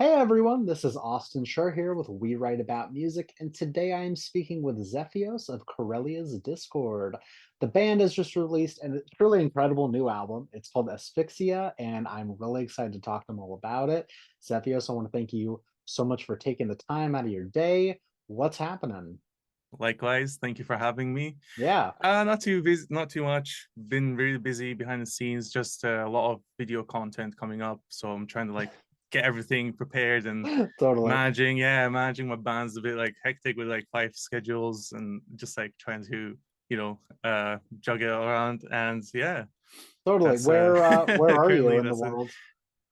Hey everyone, this is Austin Schur here with We Write About Music, and today I am speaking with Zephios of Karelia's Discord. The band has just released a truly incredible new album. It's called Asphyxia, and I'm really excited to talk to them all about it. Zephios, I want to thank you so much for taking the time out of your day. What's happening? Likewise, thank you for having me. Yeah, Not too busy, not too much. Been really busy behind the scenes, just a lot of video content coming up. So I'm trying to get everything prepared and totally. managing my band's a bit like hectic with like five schedules and just like trying to, juggle it around. And yeah, Totally. that's Where are you currently in the that's it. world?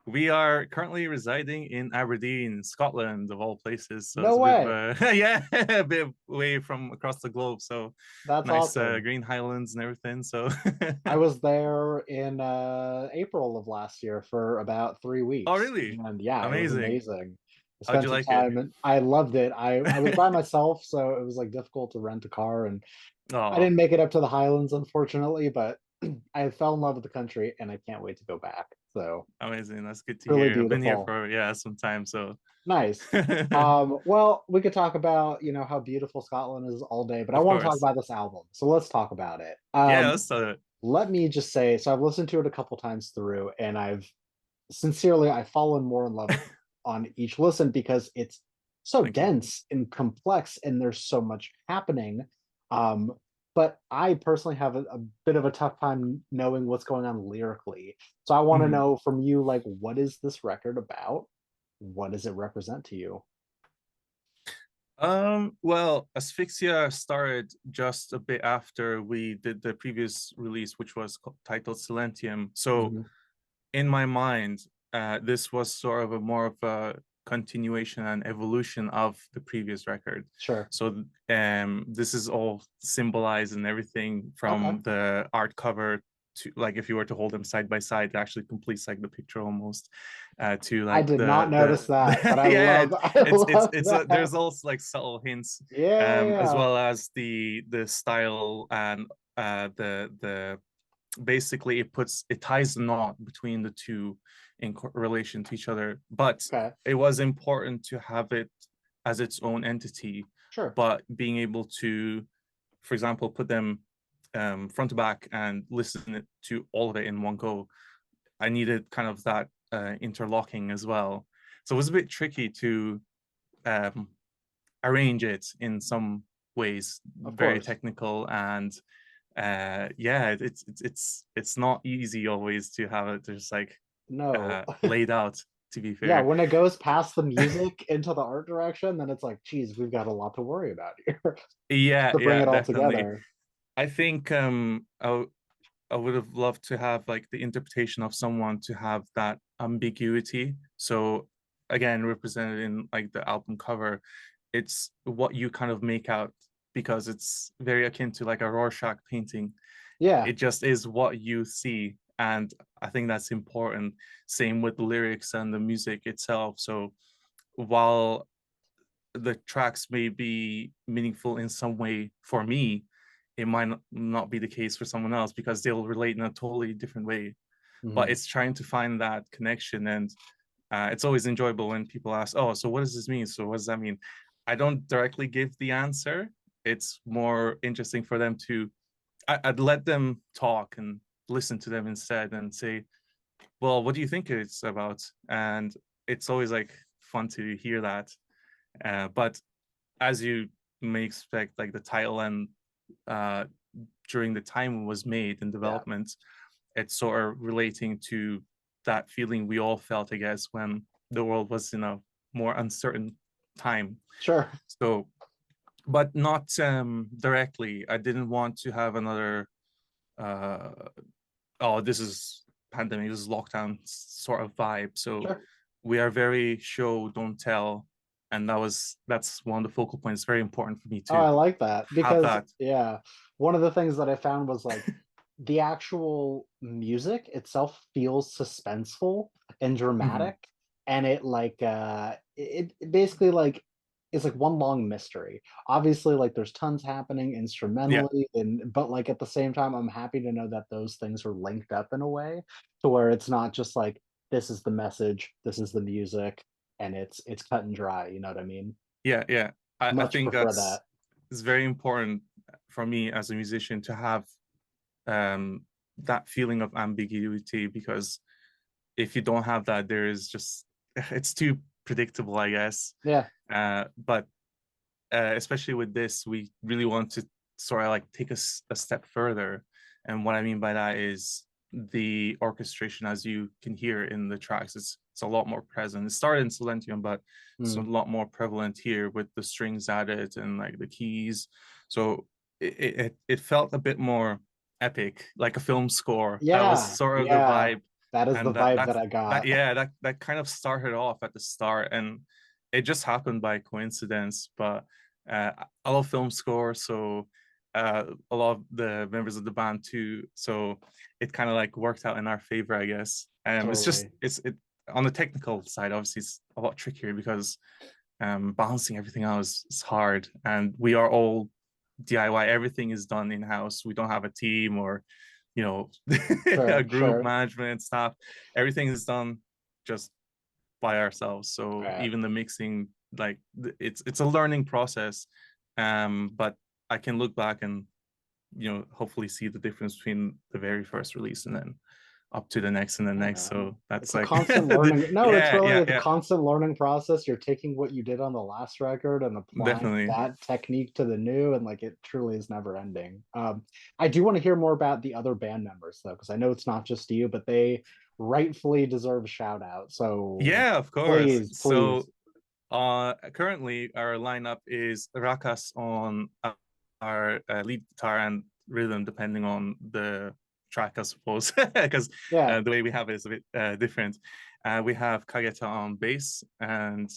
We are currently residing in Aberdeen, Scotland, of all places. So No it's a bit of way. a yeah, a bit away from across the globe. So That's nice awesome. green highlands and everything. So I was there in April of last year for about 3 weeks. oh really? And yeah, it was Amazing. amazing. I How'd spent you some like it? time and I loved it. I was by myself, so it was like difficult to rent a car, and I Oh, didn't make it up to the Highlands, unfortunately, but I fell in love with the country and I can't wait to go back. So amazing. That's good to really hear. I've been here beautiful. for some time, so Nice. of Well, we could talk about, how beautiful Scotland is all day, but I want to talk course. about this album. So let's talk about it. Yeah, let's start it. Let me just say, so I've listened to it a couple times through, and I've fallen more in love on each listen because it's so Thank you. dense and complex, and there's so much happening. Um, but I personally have a bit of a tough time knowing what's going on lyrically. So I want to Mhm. know from you, like, what is this record about? What does it represent to you? Well, Asphyxia started just a bit after we did the previous release, which was titled Silentium. So Mhm. in my mind, this was sort of a more of a continuation and evolution of the previous record. Sure. So this is all symbolized and everything Okay. from the art cover to like if you were to hold them side by side, it actually completes like the picture almost. To I like did not notice that, but I yeah, love I love that. there's also like subtle hints, Yeah, yeah, as yeah. well as the style and the basically it ties the knot between the two in relation to each other, but Okay. it was important to have it as its own entity, Sure. but being able to, for example, put them front to back and listen to all of it in one go. I needed kind of that interlocking as well, so it was a bit tricky to um, arrange it in some ways, Of very course. technical. And yeah, it's not easy always to have it just like No. laid out, to be Yeah, fair. when it goes past the music into the art direction, then it's like, geez, we've got a lot to worry about here Yeah, to bring yeah, it all definitely. together. I think I would have loved to have like the interpretation of someone to have that ambiguity. So again, represented in like the album cover, it's what you kind of make out, because it's very akin to like a Rorschach painting. Yeah, It just is what you see, and I think that's important. Same with the lyrics and the music itself. So while the tracks may be meaningful in some way for me, it might not be the case for someone else because they'll relate in a totally different way. But mhm, it's trying to find that connection. And it's always enjoyable when people ask, oh, so what does this mean? So what does that mean? I don't directly give the answer. It's more interesting for them to, I'd let them talk and listen to them instead and say, well, what do you think it's about? And it's always like fun to hear that. But as you may expect, like the title and uh, during the time it was made in yeah, development, it's sort of relating to that feeling we all felt, I guess, when the world was in a more uncertain time. sure. So, but not directly. I didn't want to have another, uh, oh, this is pandemic, this is lockdown sort of vibe. So Sure. we are very show, don't tell. And that's one of the focal points. It's very important for me Oh, to I like that have because, that. yeah, one of the things that I found was like the actual music itself feels suspenseful and Mhm. dramatic, and it basically like is like one long mystery. Obviously, like there's tons happening Yeah. instrumentally, and but like at the same time, I'm happy to know that those things are linked up in a way to where it's not just like this is the message, this is the music. and it's cut and dry. You know what I mean? Yeah, yeah. I Much think prefer that's that. it's very important for me as a musician to have um that feeling of ambiguity, because if you don't have that, there is just it's too predictable, I guess. Yeah, But especially with this, we really want to sort of like take a step further. And what I mean by that is the orchestration, as you can hear in the tracks, it's a lot more present. It started in Silentium, but it's a mm. lot more prevalent here with the strings added and like the keys. So it felt a bit more epic, like a film score. That was Yeah, sort of the yeah. vibe, That is the and vibe that I got. that kind of started off at the start, and it just happened by coincidence. But I love film score, so a lot of the members of the band too. So it kind of like worked out in our favor, I guess. It's just Totally. it on the technical side. Obviously, it's a lot trickier because balancing everything out is hard, and we are all DIY. Everything is done in house. We don't have a team or a Sure, group sure. management staff. Everything is done just by ourselves. So Right. even the mixing, like it's a learning process. But I can look back and hopefully see the difference between the very first release and then up to the next and the Yeah, next. man. So that's It's a like constant learning. No, it's yeah, really yeah, a yeah, constant learning process. You're taking what you did on the last record and applying definitely. that technique to the new, and like it truly is never ending. I do want to hear more about the other band members though, because I know it's not just you, but they rightfully deserve a shout out. So Yeah, of course. please, please. So currently our lineup is Rakas on our lead guitar and rhythm, depending on the track, I suppose, because Yeah, the way we have it is a bit different. We have Kageta on bass, and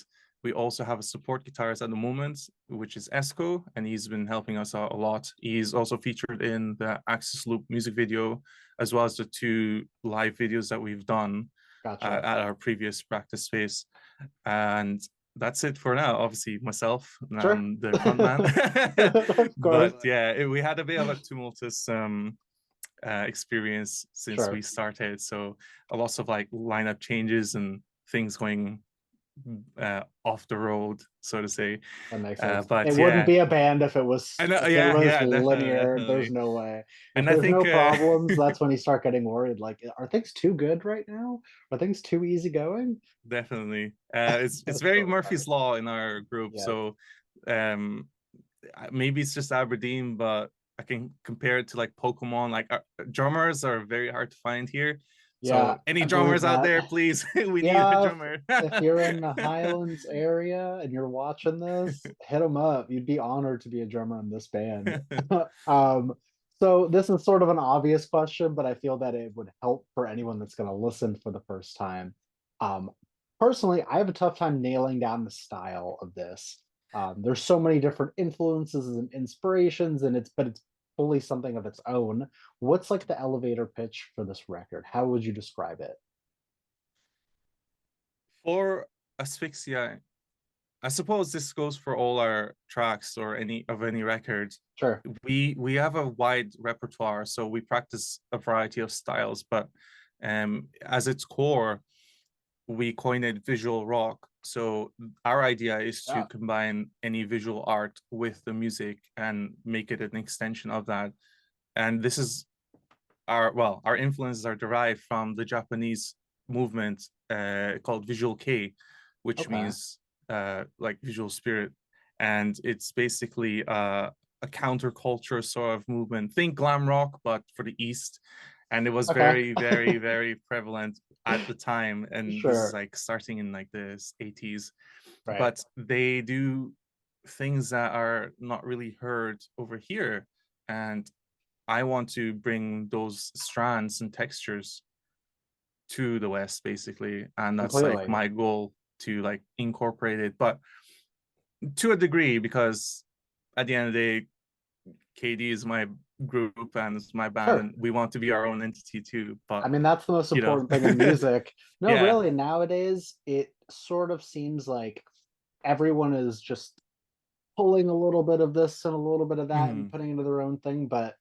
we also have a support guitarist at the moment, which is Esco, and he's been helping us out a lot. He's also featured in the Axis Loop music video, as well as the two live videos that we've done gotcha. at our previous practice space. And that's it for now. Obviously, myself, Sure. the front man. Of course. But yeah, we had a bit of a tumultuous experience since we Sure. started. So a lot of like lineup changes and things going off the road, so to say. That makes sense. It But wouldn't yeah, be a band I know. if it Yeah, was yeah, definitely, linear. There's definitely. no way. If And I there's think no problems, that's when you start getting worried. Like, are things too good right now? Are things too easygoing? definitely it's That's very so funny. Murphy's Law in our group. Yes. So um maybe it's just Aberdeen, but I can compare it to like Pokemon. Like drummers are very hard to find here. Yeah, So any I believe drummers out that. there, please, we need a Yeah, drummer. if you're in the Highlands area and you're watching this, hit them up. You'd be honored to be a drummer in this band. Um, so this is sort of an obvious question, but I feel that it would help for anyone that's going to listen for the first time. Um, Personally, I have a tough time nailing down the style of this. There's so many different influences and inspirations, and it's fully something of its own. What's like the elevator pitch for this record? How would you describe it? For Asphyxia, I suppose this goes for all our tracks or any record. Sure. We have a wide repertoire, so we practice a variety of styles, but as its core, we coined it visual rock. So our idea is to Yeah. combine any visual art with the music and make it an extension of that. And this is our influences are derived from the Japanese movement called Visual Kei, which Okay. means like visual spirit, and it's basically a counterculture sort of movement. Think glam rock, but for the East, and it was Okay. very, very, very prevalent at the time. And this is Sure. like starting in like the 80s, Right. but they do things that are not really heard over here, and I want to bring those strands and textures to the West, basically. And that's like Completely. my goal to like incorporate it, but to a degree, because at the end of the day, KD is my group and it's my band, Sure. and we want to be our own entity too. I But, mean, that's the most you know, important thing in music. No, yeah. really, nowadays it sort of seems like everyone is just pulling a little bit of this and a little bit of that and Mhm. putting into their own thing. But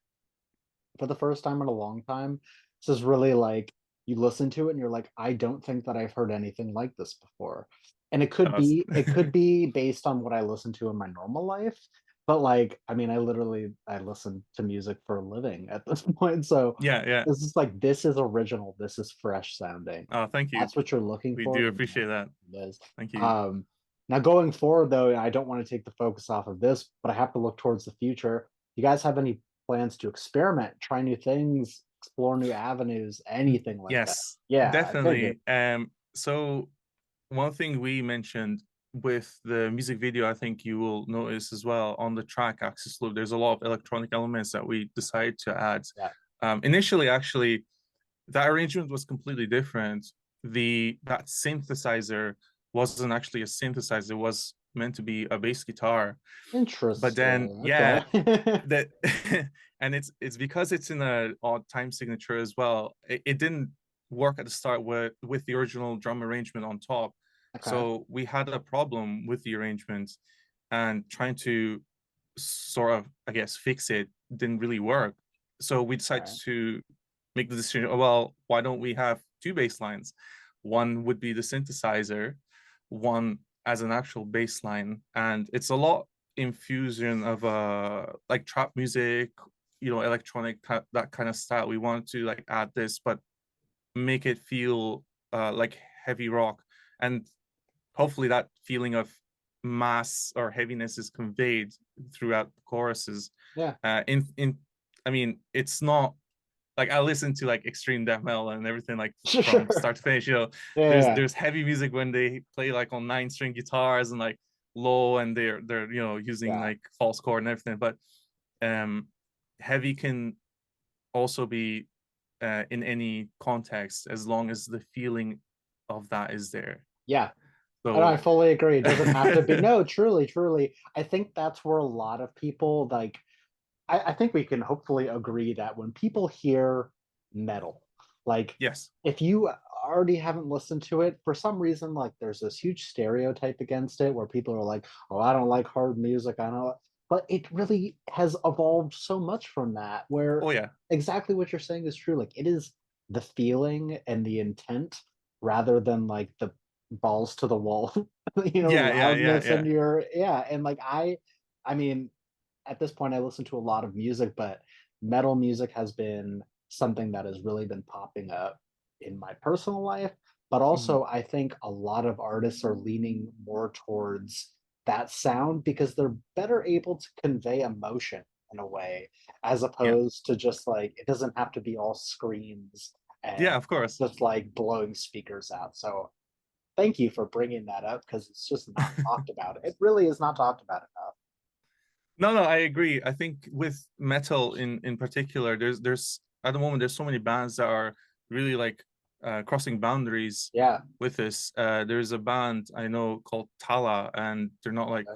for the first time in a long time, this is really like you listen to it and you're like, I don't think that I've heard anything like this before. And Us. it could be based on what I listen to in my normal life. But like, I mean, I listen to music for a living at this point. So Yeah, yeah. this is like this is original, this is fresh sounding. Oh, thank you. That's what you're looking We for, do then appreciate that. it is. Thank you. Um Now going forward though, I don't want to take the focus off of this, but I have to look towards the future. You guys have any plans to experiment, try new things, explore new avenues, anything like that? Yes, Yeah, I figured. definitely. So one thing we mentioned with the music video, I think you will notice as well on the track Axis Loop, there's a lot of electronic elements that we decided to add. Yeah. Initially, actually, that arrangement was completely different. That synthesizer wasn't actually a synthesizer; it was meant to be a bass guitar. But then, Interesting. yeah, Okay. that and it's because it's in a odd time signature as well. It didn't work at the start with the original drum arrangement on top. Okay. So we had a problem with the arrangement and trying to sort of, I guess, fix it didn't really work. So we All decided right. to make the decision, oh, well, why don't we have two bass lines? One would be the synthesizer, one as an actual bass line. And it's a lot infusion of like trap music, electronic, that kind of style. We want to like add this, but make it feel like heavy rock. And hopefully that feeling of mass or heaviness is conveyed throughout the choruses. Yeah. In I mean, it's not like I listen to like extreme death metal and everything like from Sure. start to finish. Yeah. There's Yeah. there's heavy music when they play like on 9 string guitars and like low and they're using Yeah. like false chord and everything. But um heavy can also be in any context as long as the feeling of that is there. Yeah. And I So fully agree. It doesn't have to be. No, truly, truly. I think that's where a lot of people like I think we can hopefully agree that when people hear metal, like yes. if you already haven't listened to it, for some reason, like there's this huge stereotype against it where people are like, oh, I don't like hard music. I know. But it really has evolved so much from that, where Oh yeah. exactly what you're saying is true. Like it is the feeling and the intent rather than like the balls to the wall, Yeah, yeah, yeah, loudness and yeah. your, yeah. And like I mean, at this point, I listen to a lot of music, but metal music has been something that has really been popping up in my personal life. But Mhm. also, I think a lot of artists are leaning more towards that sound because they're better able to convey emotion in a way, as Yeah. opposed to just like it doesn't have to be all screams Yeah, and of course. just like blowing speakers out. So, thank you for bringing that up because it's just not talked about. It really is not talked about enough. No, no, I agree. I think with metal in particular, there's at the moment there's so many bands that are really like crossing boundaries Yeah. with this. There's a band I know called Tala, and they're not like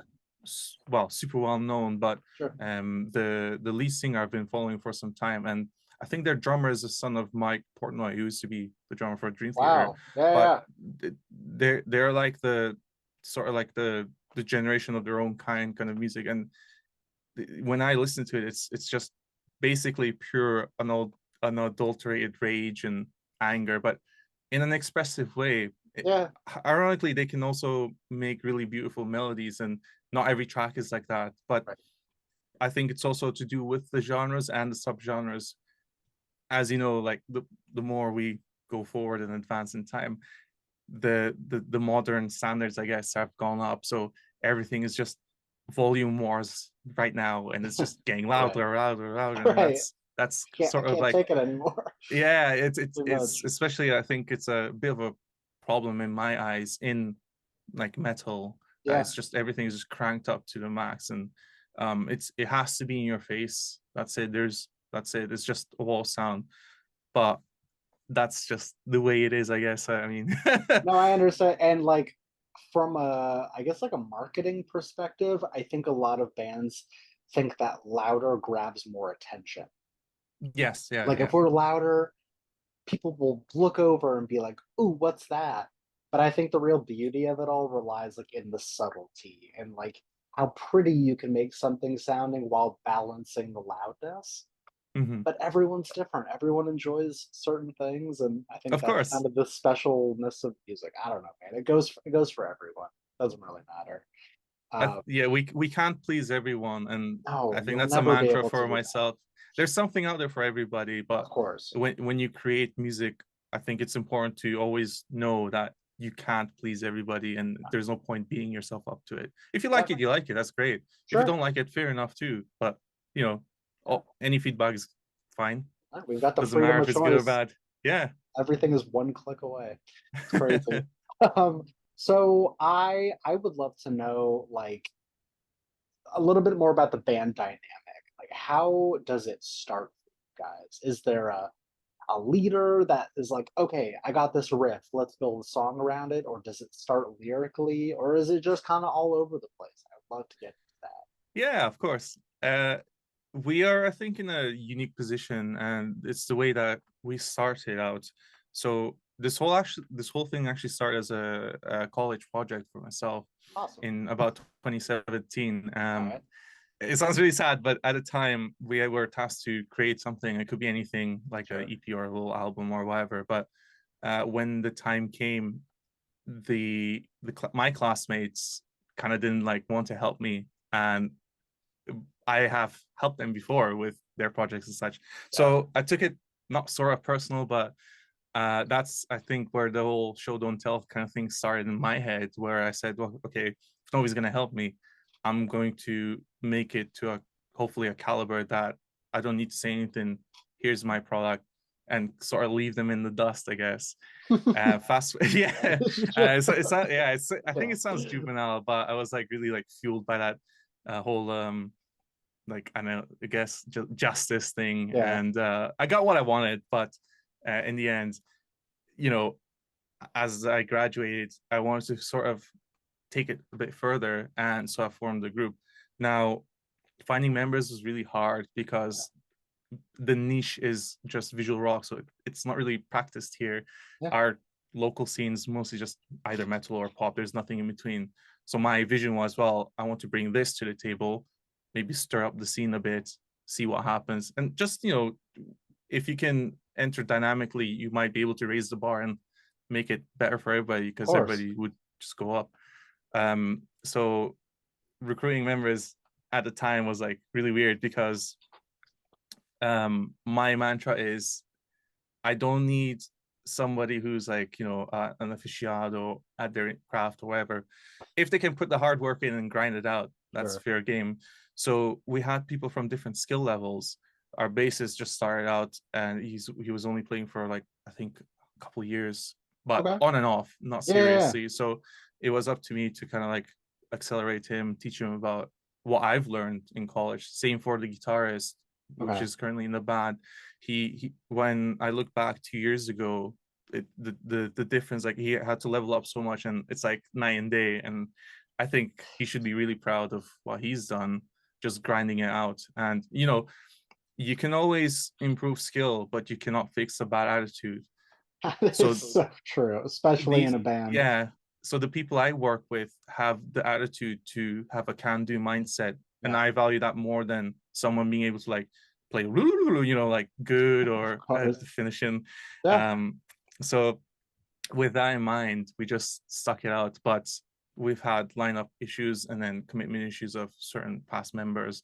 well super well known, but Sure. the lead singer I've been following for some time, and I think their drummer is the son of Mike Portnoy, who used to be the drummer for Dream Theater. Wow. Yeah, But yeah, they're like the sort of like the generation of their own kind of music, and when I listen to it, it's just basically pure unadulterated rage and anger, but in an expressive way. yeah. Ironically, they can also make really beautiful melodies, and not every track is like that. But Right. I think it's also to do with the genres and the subgenres. As you know, like the more we go forward and advance in time, the modern standards, I guess, have gone up. So everything is just volume wars right now, and it's just getting Right. louder, louder, louder, and Right. that's I sort of can't like, take it anymore. yeah, it's Too it's much. especially I think it's a bit of a problem in my eyes in like metal. Yeah. It's just everything is just cranked up to the max, and it has to be in your face. That's it. It's just a wall sound, but that's just the way it is, I guess. I mean, No, I understand. And like from a, I guess like a marketing perspective, I think a lot of bands think that louder grabs more attention. yes, yeah, Like yeah. if we're louder, people will look over and be like, "Ooh, what's that?" But I think the real beauty of it all relies like in the subtlety and like how pretty you can make something sounding while balancing the loudness. Hmm. but everyone's different. Everyone enjoys certain things, and I think Of that's course. kind of the specialness of music. I don't know, man. It goes for everyone. Doesn't really matter. Yeah, we can't please everyone, and I No, think you'll that's a never be mantra able to for do that. myself. There's something out there for everybody, Of but course. when you create music, I think it's important to always know that you can't please everybody, and there's no point beating yourself up to it. If you like Yeah, it, you like it. That's great. If you sure. don't like it, fair enough too. But you know, Yeah. any feedback is fine. We've got the Doesn't freedom matter of if it's good or choice. bad. Yeah. Everything is one click away. It's crazy. Um, so I would love to know like a little bit more about the band dynamic. Like how does it start for you guys? Is there a leader that is like, okay, I got this riff, let's build a song around it, or does it start lyrically, or is it just kind of all over the place? I would love to get into that. Yeah, of course. We are, I think, in a unique position, and it's the way that we started out. So this whole thing actually started as a college project for myself Awesome. in about 2017. All right. It sounds really sad, but at the time we were tasked to create something. It could be anything like a Sure. EP or a little album or whatever. But when the time came, my classmates kind of didn't like want to help me, and I have helped them before with their projects and such. Yeah. So I took it not sort of personal, but that's I think where the whole show don't tell kind of thing started in my head, where I said, well, okay, if nobody's gonna help me, I'm going to make it to a hopefully a caliber that I don't need to say anything. Here's my product, and sort of leave them in the dust, I guess. Fast, yeah. I think Yeah. it sounds juvenile, but I was like really like fueled by that whole like I know I guess justice thing, Yeah. and I got what I wanted, but in the end, you know, as I graduated, I wanted to sort of take it a bit further, and so I formed the group. Now, finding members was really hard because the niche is just visual rock, so it's not really practiced here. Yeah. Our local scene's mostly just either metal or pop. There's nothing in between. So my vision was, well, I want to bring this to the table, maybe stir up the scene a bit, see what happens, and just if you can enter dynamically, you might be able to raise the bar and make it better for everybody Of because course. everybody would just go up. So recruiting members at the time was like really weird because my mantra is I don't need somebody who's like an aficionado at their craft or whatever. If they can put the hard work in and grind it out, that's Sure. fair game. So we had people from different skill levels. Our bassist just started out and he was only playing for like I think a couple of years, but Okay. on and off, not Yeah, yeah, yeah. seriously. So it was up to me to kind of like accelerate him, teach him about what I've learned in college. Same for the guitarist, which Okay. is currently in the band. He when I look back 2 years ago, the difference, like he had to level up so much, and it's like night and day. And I think he should be really proud of what he's done, just grinding it out. And you can always improve skill, but you cannot fix a bad attitude. That is So so true, especially in these a band. yeah, so the people I work with have the attitude to have a can-do mindset, and Yeah, I value that more than someone being able to like play like good of or course. finishing. Yeah. um so with that in mind, we just stuck it out, but we've had lineup issues and then commitment issues of certain past members.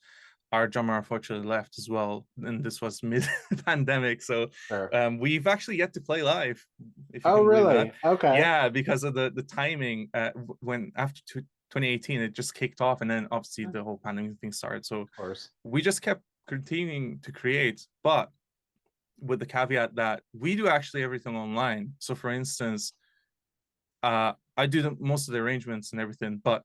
Our drummer unfortunately left as well, and this was mid-pandemic, so Sure. we've actually yet to play live, if you Oh, can believe that. really? Okay. Yeah, because of the timing. When after 2018, it just kicked off, and then obviously Yeah, the whole pandemic thing started. So of course. we just kept continuing to create, but with the caveat that we do actually everything online. So, for instance, I do most of the arrangements and everything, but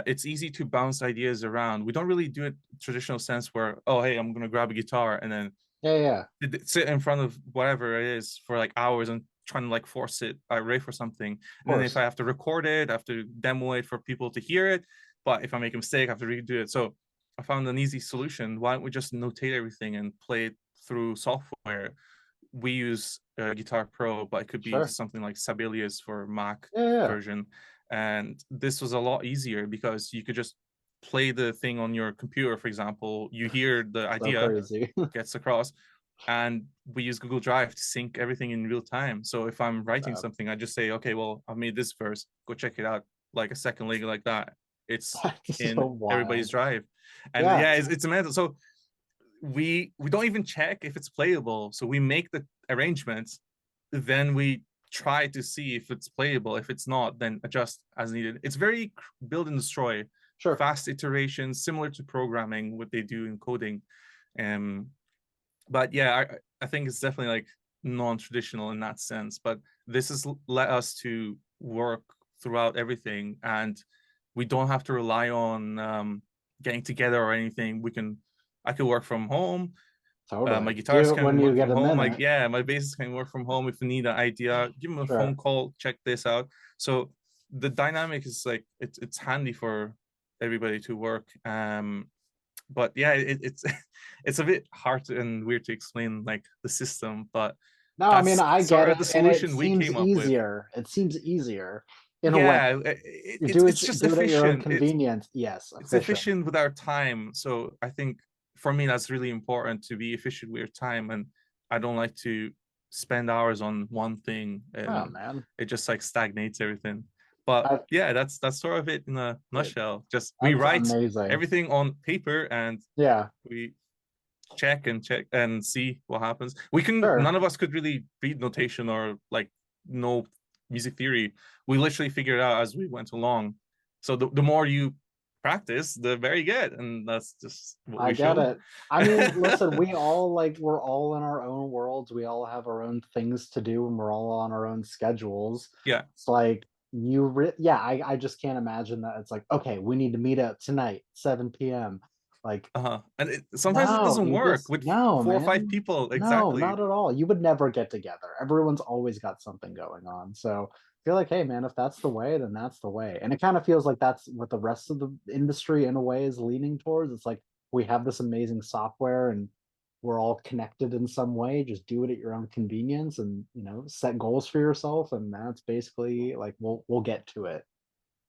it's easy to bounce ideas around. We don't really do it traditional sense where, oh, hey, I'm gonna grab a guitar and then Yeah, yeah. sit in front of whatever it is for like hours and trying to like force it, riff or something. Of And then if course. I have to record it, I have to demo it for people to hear it. But if I make a mistake, I have to redo it. So I found an easy solution. Why don't we just notate everything and play it through software? We use Guitar Pro, but it could be Sure. something like Sibelius for Mac Yeah, yeah. version. And this was a lot easier because you could just play the thing on your computer, for example, you hear the So idea crazy. gets across, and we use Google Drive to sync everything in real time. So if I'm writing So something, I just say, okay, well, I've made this verse, go check it out. Like a second later, like that, it's that's so in everybody's wild. drive. And Yeah. yeah, it's mental. So we don't even check if it's playable. So we make the arrangements, then we try to see if it's playable. If it's not, then adjust as needed. It's very build and destroy, Sure. fast iterations, similar to programming, what they do in coding. Um, but yeah, I think it's definitely like non-traditional in that sense. But this has let us to work throughout everything, and we don't have to rely on getting together or anything. I could work from home. My Totally. guitars You when can you work get from a home. Like, minute. yeah, my bassist can work from home if we need an idea. Give them a phone Sure. call, check this out. So the dynamic is like it's handy for everybody to work. But yeah, it's it's a bit hard and weird to explain like the system, but No, I mean that's I get sort of it, the and it solution we seems came up with. easier. It seems easier in a way. Yeah, You it's just do it at your own efficient. convenience. Yes, It's efficient. efficient with our time. So I think for me that's really important to be efficient with your time, and I don't like to spend hours on one thing Oh and man, it just like stagnates everything. But I, yeah, that's sort of it in a nutshell. Just we that's write amazing. everything on paper and Yeah, we check and see what happens. sure. None of us could really read notation or like know music theory. We literally figured it out as we went along. So the more you practice, the better you get, and that's just what I we get show. it. I mean, listen, we all we're all in our own worlds. We all have our own things to do and we're all on our own schedules. Yeah. It's like yeah, I just can't imagine that it's like, okay, we need to meet up tonight, 7 p.m. Like, Uh-huh. And sometimes it no, doesn't you work just with no, four or five man. people No, exactly. not at all. You would never get together. Everyone's always got something going on. So I feel like, hey, man, if that's the way, then that's the way. And it kind of feels like that's what the rest of the industry, in a way, is leaning towards. It's like we have this amazing software and we're all connected in some way. Just do it at your own convenience and, set goals for yourself. And that's basically like we'll get to it.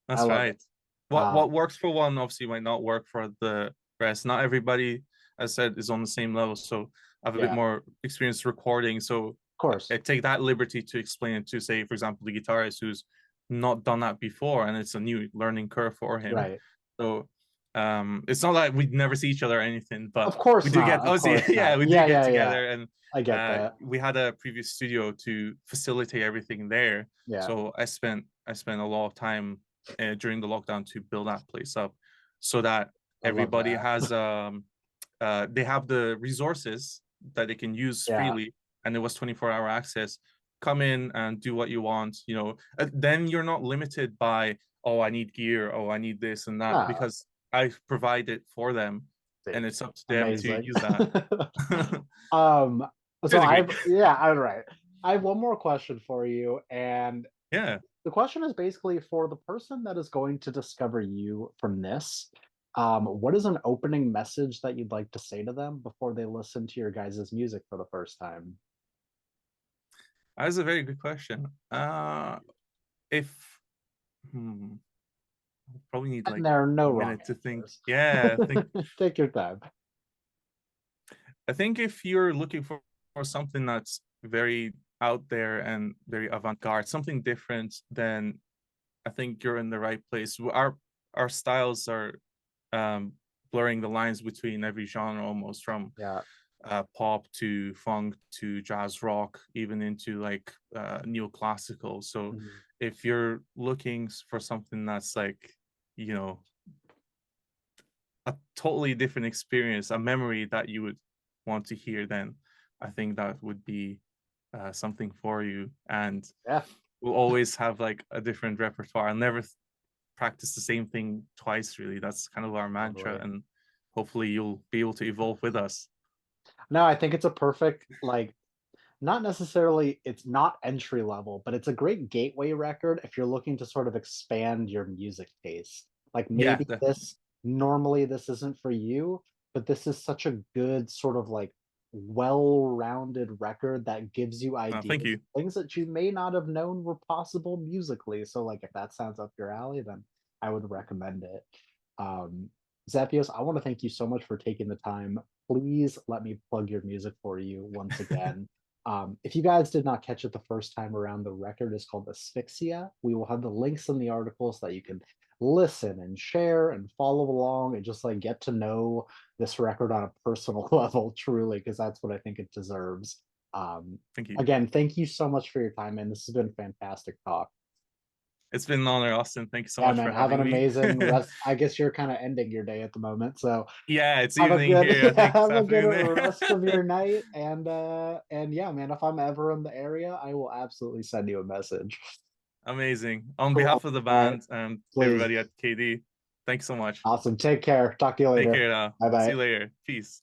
I That's love it. right. What Um, works for one obviously might not work for the rest. Not everybody, as I said, is on the same level. So I have a bit yeah, of more experience recording. So course. I take that liberty to explain it to, say, for example, the guitarist who's not done that before, and it's a new learning curve for him. Right. So it's not like we'd never see each other or anything, but Of we course do get not. Of obviously, course yeah, not. we do Yeah, get yeah, yeah. together, and I get that. we had a previous studio to facilitate everything there. Yeah. So I spent a lot of time during the lockdown to build that place up, so that I love everybody that. has they have the resources that they can use Yeah. freely, and it was 24-hour access. Come in and do what you want, then you're not limited by, oh, I need gear, oh, I need this and that, Ah, because I provide it for them, see. and it's up to them to Amazing. use that. Um, To so a degree. yeah, all right. I have one more question for you, and Yeah. the question is basically for the person that is going to discover you from this. What is an opening message that you'd like to say to them before they listen to your guys' music for the first time? That is a very good question. If hmm, probably need And like there are a no wrong minute to think. answers. Yeah, Take your time. I think if you're looking for something that's very out there and very avant-garde, something different, then I think you're in the right place. Our styles are um, blurring the lines between every genre, almost from Yeah. pop to funk to jazz rock, even into like neoclassical. So Mhm. if you're looking for something that's like, you know, a totally different experience, a memory that you would want to hear, then I think that would be something for you. And Yeah, we'll always have like a different repertoire. I'll never practice the same thing twice, really. That's kind of our mantra. totally. And hopefully you'll be able to evolve with us. No, I think it's a perfect, not necessarily, it's not entry level, but it's a great gateway record if you're looking to sort of expand your music taste. Like Yeah, maybe normally this isn't for you, but this is such a good sort of well-rounded record that gives you thank ideas, you. things that you may not have known were possible musically. So like if that sounds up your alley, then I would recommend it. Zephios, I want to thank you so much for taking the time. Please let me plug your music for you once again. If you guys did not catch it the first time around, the record is called Asphyxia. We will have the links in the article so that you can listen and share and follow along and just like get to know this record on a personal level, truly, because that's what I think it deserves. Thank you. Again, thank you so much for your time, man. This has been a fantastic talk. It's been an honor, Austin. Thank you so Yeah, much man. for Have an having me. amazing rest. I guess you're kind of ending your day at the moment, so Yeah, it's have a evening good here. I think it's have a good afternoon. rest of your night. And yeah, man. If I'm ever in the area, I will absolutely send you a message. Amazing. On Cool. behalf of the All right. band and Please. everybody at KD, thanks so much. Awesome. Take care. Talk to you Take later. care now. Bye See bye. you later. Peace.